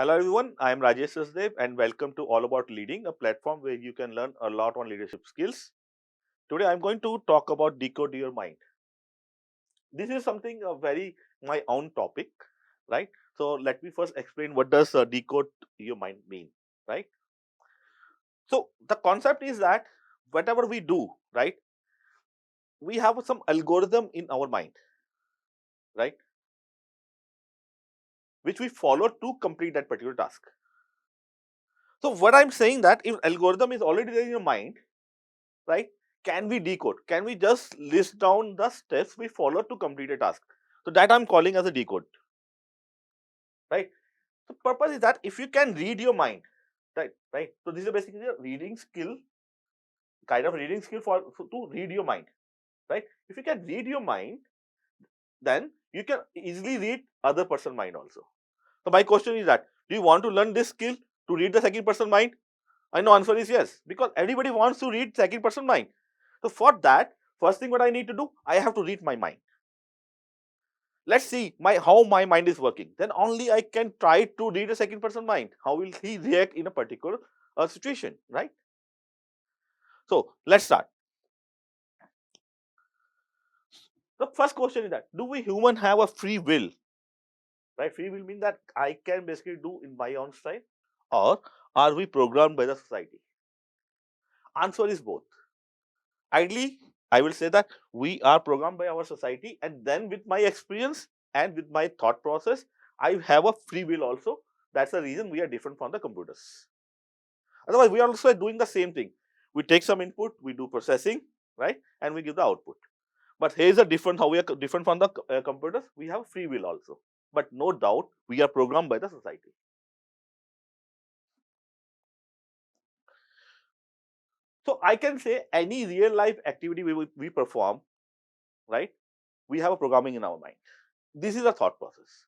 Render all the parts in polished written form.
Hello everyone, I am Rajesh Sasdev and welcome to All About Leading, a platform where you can learn a lot on leadership skills. Today I am going to talk about decode your mind. This is something very my own topic, right? So let me first explain what does decode your mind mean, right? So the concept is that whatever we do, right, we have some algorithm in our mind, right, which we follow to complete that particular task. So what I'm saying that if algorithm is already there in your mind, right? Can we decode? Can we just list down the steps we follow to complete a task? So that I'm calling as a decode, right? The purpose is that if you can read your mind, right? So this is basically a reading skill, kind of reading skill for to read your mind, right? If you can read your mind, then you can easily read other person's mind also. So my question is that do you want to learn this skill to read the second person mind? I know answer is yes, because everybody wants to read second person mind. So for that, first thing what I need to do, I have to read my mind. Let's see how my mind is working. Then only I can try to read a second person mind. How will he react in a particular situation, right? So let's start. The first question is that do we human have a free will? Right? Free will means that I can basically do in my own style, or are we programmed by the society? Answer is both. Ideally, I will say that we are programmed by our society, and then with my experience and with my thought process, I have a free will also. That's the reason we are different from the computers. Otherwise, we are also doing the same thing. We take some input, we do processing, right, and we give the output. But here's a different how we are different from the computers. We have free will also, but no doubt we are programmed by the society. So I can say any real life activity we perform, right? We have a programming in our mind. This is a thought process.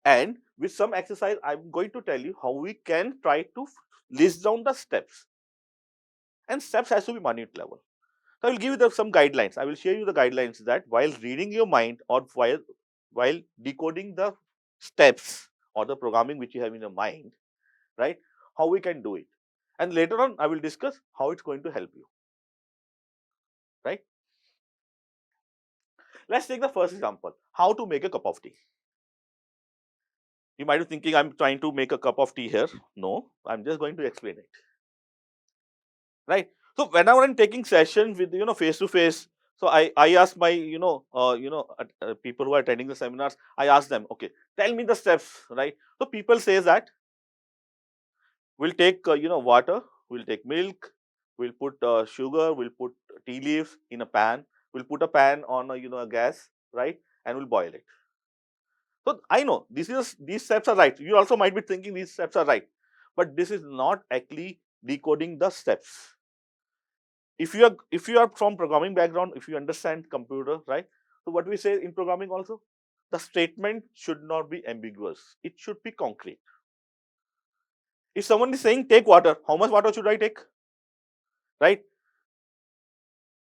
And with some exercise, I'm going to tell you how we can try to list down the steps. And steps has to be minute level. So I will give you some guidelines. I will share you the guidelines that while reading your mind or while decoding the steps or the programming which you have in your mind, right? How we can do it. And later on, I will discuss how it's going to help you, right? Let's take the first example, how to make a cup of tea. You might be thinking I'm trying to make a cup of tea here. No, I'm just going to explain it, right? So whenever I'm taking session with face to face, so I ask my people who are attending the seminars, I ask them, okay, tell me the steps, right? So people says that we'll take water, we'll take milk, we'll put sugar, we'll put tea leaves in a pan, we'll put a pan on a gas, right, and we'll boil it. So I know these steps are right. You also might be thinking these steps are right, but this is not actually decoding the steps. If you are from programming background, if you understand computer, right? So what we say in programming also, the statement should not be ambiguous. It should be concrete. If someone is saying take water, how much water should I take? Right?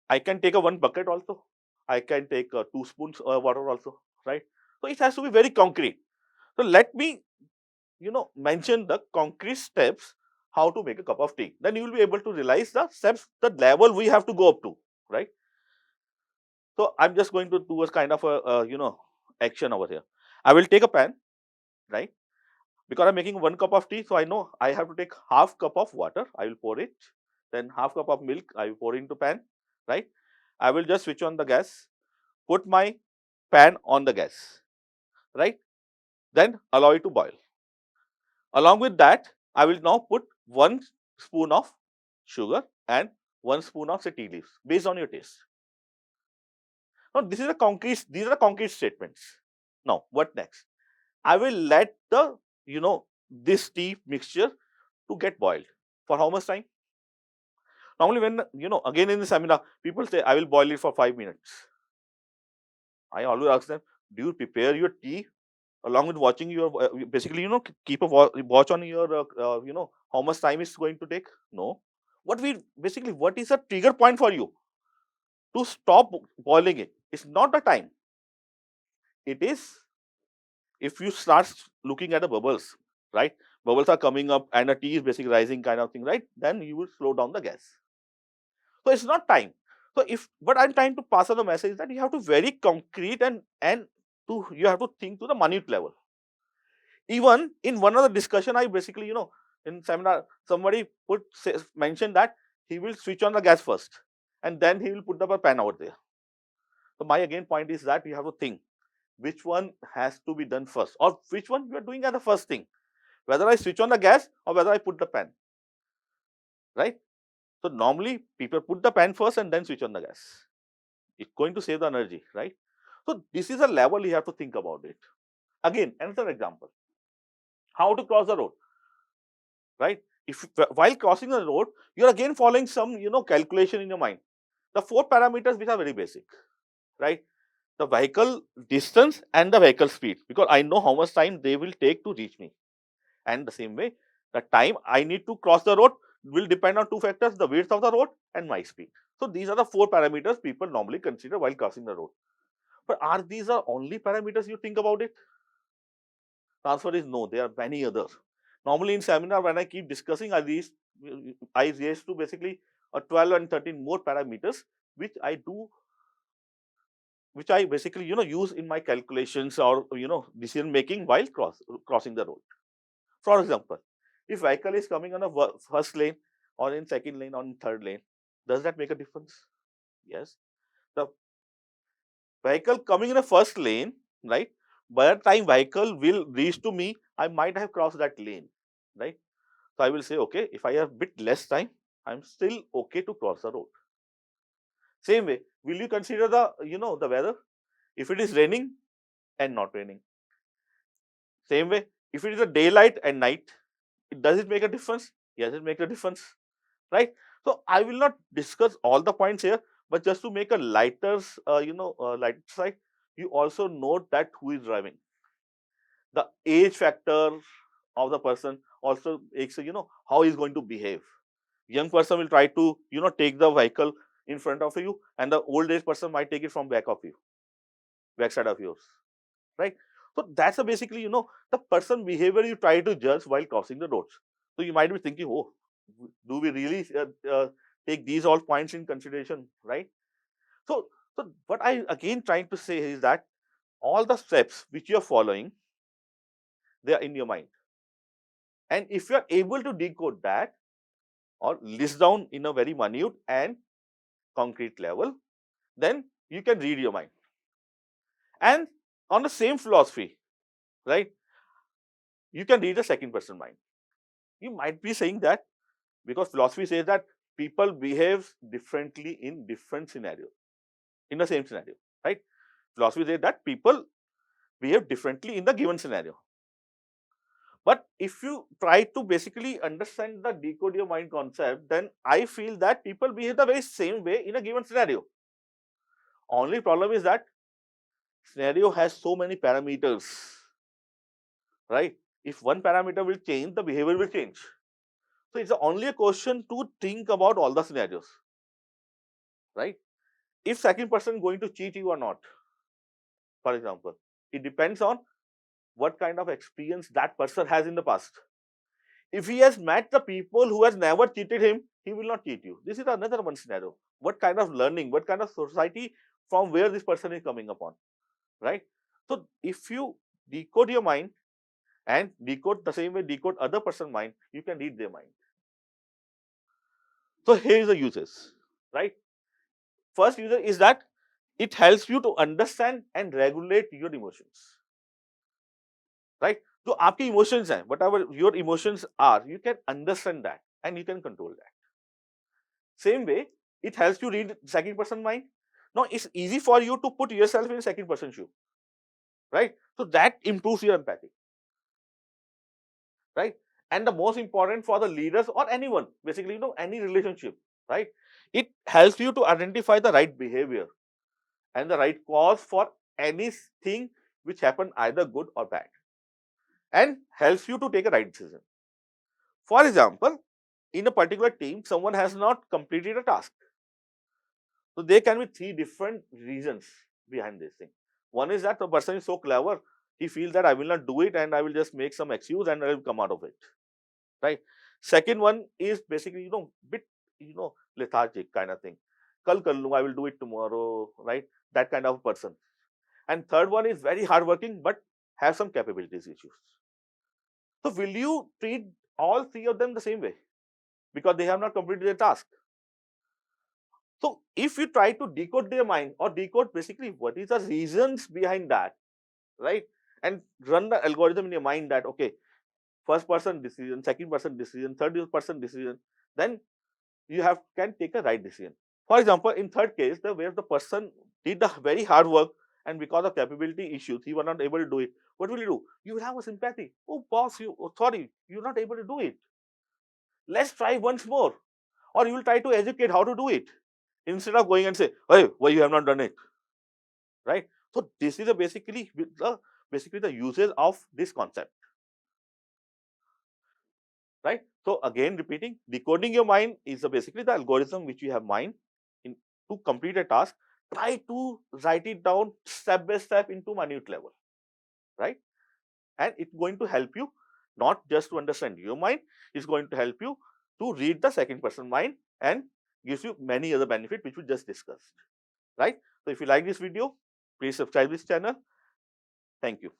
I can take a one bucket also. I can take 2 spoons water also. Right? So it has to be very concrete. So let me mention the concrete steps how to make a cup of tea. Then you will be able to realize the steps, the level we have to go up to. Right? So I'm just going to do a kind of a action over here. I will take a pan, right? Because I'm making 1 cup of tea, so I know I have to take half cup of water. I will pour it. Then half cup of milk I will pour into pan, right? I will just switch on the gas, put my pan on the gas, right? Then allow it to boil. Along with that, I will now put 1 spoon of sugar and 1 spoon of say tea leaves based on your taste. Now this is a concrete. These are concrete statements. Now what next? I will let the this tea mixture to get boiled for how much time? Normally, when again in the seminar, people say I will boil it for 5 minutes. I always ask them, do you prepare your tea along with watching your basically keep a watch on your how much time it's going to take? No. What is a trigger point for you to stop boiling it? It's not the time. It is if you start looking at the bubbles. right? Bubbles are coming up and a T is basically rising kind of thing, right? Then you will slow down the gas. So it's not time. So but I'm trying to pass on the message that you have to very concrete and you have to think to the minute level. Even in one of the discussion, I basically, in seminar, somebody mentioned that he will switch on the gas first and then he will put up a pan out there. So my again point is that you have to think which one has to be done first, or which one you are doing as the first thing, whether I switch on the gas or whether I put the pan, right? So normally people put the pan first and then switch on the gas. It's going to save the energy, right? So this is a level you have to think about it. Again, another example, how to cross the road, right? If while crossing the road, you're again following some, calculation in your mind. The 4 parameters which are very basic, right? The vehicle distance and the vehicle speed, because I know how much time they will take to reach me. And the same way, the time I need to cross the road will depend on 2 factors, the width of the road and my speed. So these are the 4 parameters people normally consider while crossing the road. But are these the only parameters you think about it? The answer is no, there are many others. Normally in seminar, when I keep discussing, I raise to basically 12 and 13 more parameters, which I basically, use in my calculations or, decision making while crossing the road. For example, if vehicle is coming on a first lane or in second lane or in third lane, does that make a difference? Yes. The vehicle coming in a first lane, right? By the time vehicle will reach to me, I might have crossed that lane, right? So I will say, okay, if I have bit less time, I'm still okay to cross the road. Same way, will you consider the weather? If it is raining and not raining. Same way, if it is a daylight and night, does it make a difference? Yes, it makes a difference, right? So I will not discuss all the points here, but just to make a lighter, lighter side, you also note that who is driving. The age factor of the person also makes how he's going to behave. Young person will try to take the vehicle in front of you, and the old age person might take it from back of you, backside of yours, right? So that's a basically the person behavior you try to judge while crossing the roads. So you might be thinking, oh, do we really take these all points in consideration, right? So what I again trying to say is that all the steps which you are following, they are in your mind, and if you are able to decode that or list down in a very minute and concrete level, then you can read your mind. And on the same philosophy, right, you can read the second person mind. You might be saying that because philosophy says that people behave differently in different scenarios, in the same scenario, right? Philosophy says that people behave differently in the given scenario. But if you try to basically understand the decode your mind concept, then I feel that people behave the very same way in a given scenario. Only problem is that scenario has so many parameters, right? If one parameter will change, the behavior will change. So it's only a question to think about all the scenarios, right? If second person going to cheat you or not, for example, it depends on what kind of experience that person has in the past. If he has met the people who has never cheated him, he will not cheat you. This is another one scenario. What kind of learning, what kind of society from where this person is coming upon, right? So if you decode your mind and decode the same way decode other person's mind, you can read their mind. So here is the uses, right? First user is that it helps you to understand and regulate your emotions, right? So आपके emotions हैं, whatever your emotions are, you can understand that and you can control that. Same way, it helps you read second person mind. Now it's easy for you to put yourself in second person shoe, right? So that improves your empathy, right? And the most important for the leaders or anyone, basically, any relationship, right? It helps you to identify the right behavior and the right cause for anything which happened, either good or bad, and helps you to take a right decision. For example, in a particular team, someone has not completed a task. So there can be 3 different reasons behind this thing. One is that the person is so clever, He feels that I will not do it and I will just make some excuse and I will come out of it, right? Second one is basically, bit, lethargic kind of thing. Kal kar lunga, I will do it tomorrow, right? That kind of person. And third one is very hardworking but have some capabilities issues. So will you treat all three of them the same way because they have not completed their task? So if you try to decode their mind or decode basically what is the reasons behind that, right? And run the algorithm in your mind that, okay, first person decision, second person decision, third person decision, then you can take a right decision. For example, in third case, where the person did the very hard work and because of capability issues, he was not able to do it. What will you do? You will have a sympathy. Oh, boss, sorry, you're not able to do it. Let's try once more. Or you will try to educate how to do it instead of going and say, hey, why you have not done it, right? So this is basically the uses of this concept, right? So again, repeating, decoding your mind is basically the algorithm which you have mind in to complete a task. Try to write it down step by step into minute level, right? And it's going to help you not just to understand your mind, it's going to help you to read the second person mind and gives you many other benefits which we just discussed, right? So if you like this video, please subscribe this channel. Thank you.